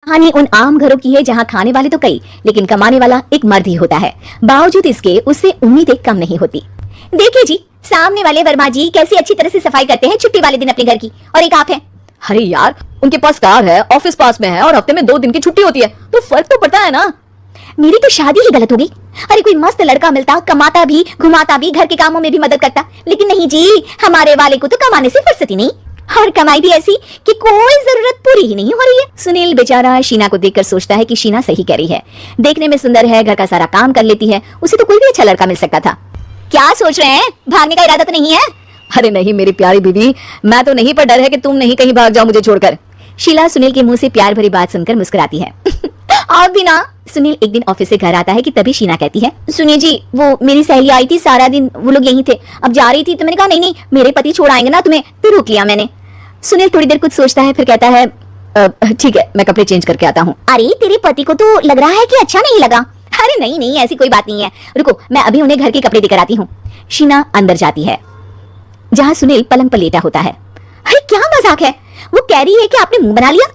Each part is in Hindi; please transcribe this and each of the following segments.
कहानी उन आम घरों की है जहाँ खाने वाले तो कई लेकिन कमाने वाला एक मर्द ही होता है। बावजूद इसके उससे उम्मीदें कम नहीं होती। देखिए जी, सामने वाले वर्मा जी कैसी अच्छी तरह से सफाई करते हैं छुट्टी वाले दिन अपने घर की, और एक आप हैं। अरे यार, उनके पास कार है, ऑफिस पास में है और हफ्ते में 2 दिन की छुट्टी होती है, तो फर्क तो पड़ता है ना। मेरी तो शादी ही गलत होगी। अरे कोई मस्त लड़का मिलता, कमाता भी, घुमाता भी, घर के कामों में भी मदद करता, लेकिन नहीं जी, हमारे वाले को तो कमाने से फुर्सत ही नहीं, और कमाई भी ऐसी कि कोई जरूरत पूरी ही नहीं हो रही है। सुनील बेचारा शीना को देखकर सोचता है कि शीना सही कह रही है, देखने में सुंदर है, घर का सारा काम कर लेती है, उसे तो कोई भी अच्छा लड़का मिल सकता था। क्या सोच रहे हैं, भागने का इरादा तो नहीं है? अरे नहीं मेरी प्यारी बीवी, मैं तो नहीं, पर डर है कि तुम नहीं कहीं भाग जाओ मुझे छोड़कर। शीला सुनील के मुंह से प्यार भरी बात सुनकर मुस्कुराती है। आप भी ना। सुनील एक दिन ऑफिस से घर आता है कि तभी शीना कहती है, सुनिए जी, वो मेरी सहेली आई थी, सारा दिन वो लोग यहीं थे, अब जा रही थी तो मैंने कहा नहीं नहीं, मेरे पति छोड़ आएंगे ना तुम्हें, तो रोक लिया मैंने। सुनील थोड़ी देर कुछ सोचता है, फिर कहता है, ठीक है, मैं कपड़े चेंज करके आता हूँ। अरे तेरे पति को तो लग रहा है कि अच्छा नहीं लगा। अरे नहीं नहीं, ऐसी कोई बात नहीं है, रुको मैं अभी उन्हें घर के कपड़े देकर आती हूँ। शीना अंदर जाती है जहाँ सुनील पलंग पर लेटा होता है। अरे क्या मजाक है, वो कह रही है कि आपने मुंह बना लिया।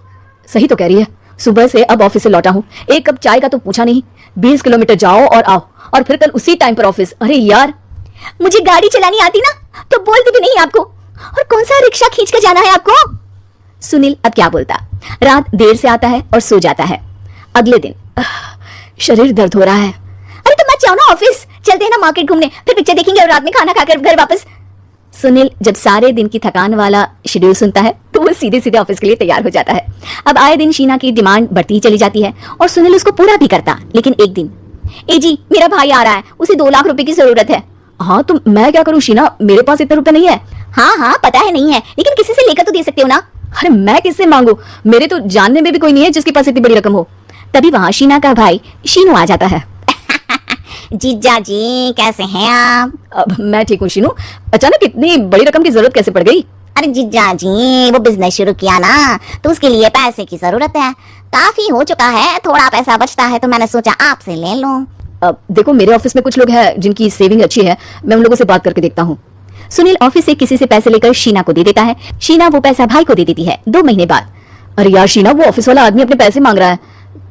सही तो कह रही है, सुबह से अब ऑफिस से लौटा हूँ, एक कप चाय का तो पूछा नहीं, 20 किलोमीटर जाओ और आओ, और फिर कल उसी टाइम पर ऑफिस। अरे यार, मुझे गाड़ी चलानी आती ना तो बोलती भी नहीं आपको, और कौन सा रिक्शा खींच कर जाना है आपको। सुनील अब क्या बोलता। रात देर से आता है और सो जाता है। अगले दिन शरीर दर्द हो रहा है। अरे तो मत जाओ ना ऑफिस, चलते हैं ना मार्केट घूमने, फिर पिक्चर देखेंगे और रात में खाना खाकर घर वापस। सुनील जब सारे दिन की थकान वाला शेड्यूल सुनता है तो वो सीधे सीधे ऑफिस के लिए तैयार हो जाता है। अब आए दिन शीना की डिमांड बढ़ती ही चली जाती है और सुनील उसको पूरा भी करता, लेकिन एक दिन, ए जी मेरा भाई आ रहा है, उसे 2 लाख रुपए की जरूरत है। हाँ तो मैं क्या करूँ शीना, मेरे पास इतने रुपए नहीं है। हाँ हाँ पता है नहीं है, लेकिन किसी से लेकर तो दे सकते हो ना। अरे मैं किससे मांगू, मेरे तो जानने में भी कोई नहीं है जिसके पास इतनी बड़ी रकम हो। तभी वहाँ शीना का भाई शीनू आ जाता है। जीजा जी कैसे हैं आप? अब मैं ठीक हूँ शीनू, अचानक इतनी बड़ी रकम की जरूरत कैसे पड़ गई? अरे जीजा जी, वो बिजनेस शुरू किया ना तो उसके लिए पैसे की जरूरत है, काफी हो चुका है, थोड़ा पैसा बचता है तो मैंने सोचा आपसे ले लूं। देखो मेरे ऑफिस में कुछ लोग हैं जिनकी सेविंग अच्छी है, मैं उन लोगों से बात करके देखता हूँ। सुनील ऑफिस से किसी से पैसे लेकर शीना को दे देता है। शीना वो पैसा भाई को दे देती है 2 महीने बाद। अरे यार शीना, वो ऑफिस वाला आदमी अपने पैसे मांग रहा है,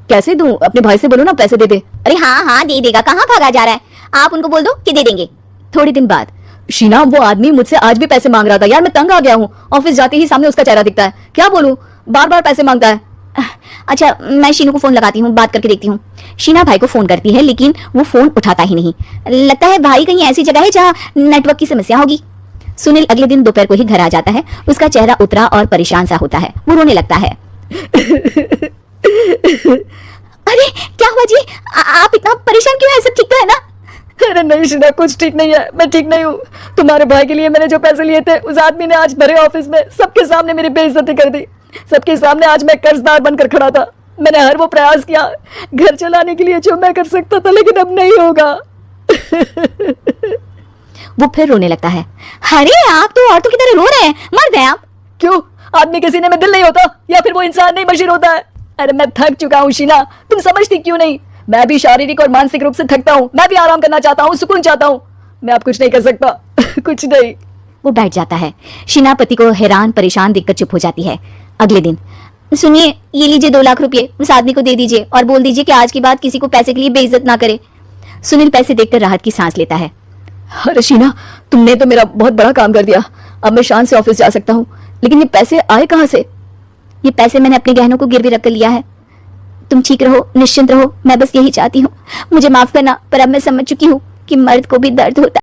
कैसे दूं? अपने भाई से बोलो ना पैसे दे दे। अरे हाँ हाँ दे देगा, कहाँ भागा जा रहा है, आप उनको बोल दो कि दे देंगे। थोड़े दिन बाद, शीना वो आदमी मुझसे आज भी पैसे मांग रहा था यार, मैं तंग आ गया हूँ, ऑफिस जाते ही सामने उसका चेहरा दिखता है, क्या बोलूं, बार बार पैसे मांगता है। अच्छा मैं शीनू को फोन लगाती हूँ, बात करके देखती हूँ। शीना भाई को फोन करती है लेकिन वो फोन उठाता ही नहीं, लगता है भाई कहीं ऐसी जगह है जहाँ नेटवर्क की समस्या होगी। सुनील अगले दिन दोपहर को ही घर आ जाता है, उसका चेहरा उतरा और परेशान सा होता है, वो रोने लगता है। अरे क्या हुआ जी, आप इतना परेशान क्यों है, सब ठीक तो है ना? अरे नहीं शीना, कुछ ठीक नहीं है, मैं ठीक नहीं हूँ। तुम्हारे भाई के लिए मैंने जो पैसे लिए थे, उस आदमी ने आज भरे ऑफिस में सबके सामने मेरी बेइज्जती कर दी। सबके सामने आज मैं कर्जदार बनकर खड़ा था। मैंने हर वो प्रयास किया घर चलाने के लिए जो मैं कर सकता था, लेकिन अब नहीं होगा। वो फिर रोने लगता है। अरे आप तो औरतों की तरह रो रहे हैं, मर्द हैं आप। क्यों, आदमी के सीने में दिल नहीं होता, या फिर वो इंसान नहीं मशीन होता है? अरे मैं थक चुका हूँ शीना, तुम समझती क्यों नहीं? मैं भी शारीरिक और मानसिक रूप से थकता हूँ, मैं भी आराम करना चाहता हूँ, सुकून चाहता हूँ, मैं अब कुछ नहीं कर सकता। कुछ नहीं। वो बैठ जाता है। शीना पति को हैरान परेशान देखकर चुप हो जाती है। अगले दिन, सुनिए ये लीजिए 2 लाख रुपए, उस आदमी को दे दीजिए और बोल दीजिए कि आज के बाद किसी को पैसे के लिए बेइज्जत ना करे। सुनील पैसे देखकर राहत की सांस लेता है। अरे शीना, तुमने तो मेरा बहुत बड़ा काम कर दिया, अब मैं शान से ऑफिस जा सकता हूँ, लेकिन ये पैसे आए कहाँ से? ये पैसे मैंने अपने गहनों को गिरवी रख कर लिया है। तुम ठीक रहो, निश्चिंत रहो, मैं बस यही चाहती हूँ। मुझे माफ करना, पर अब मैं समझ चुकी हूँ कि मर्द को भी दर्द होता है।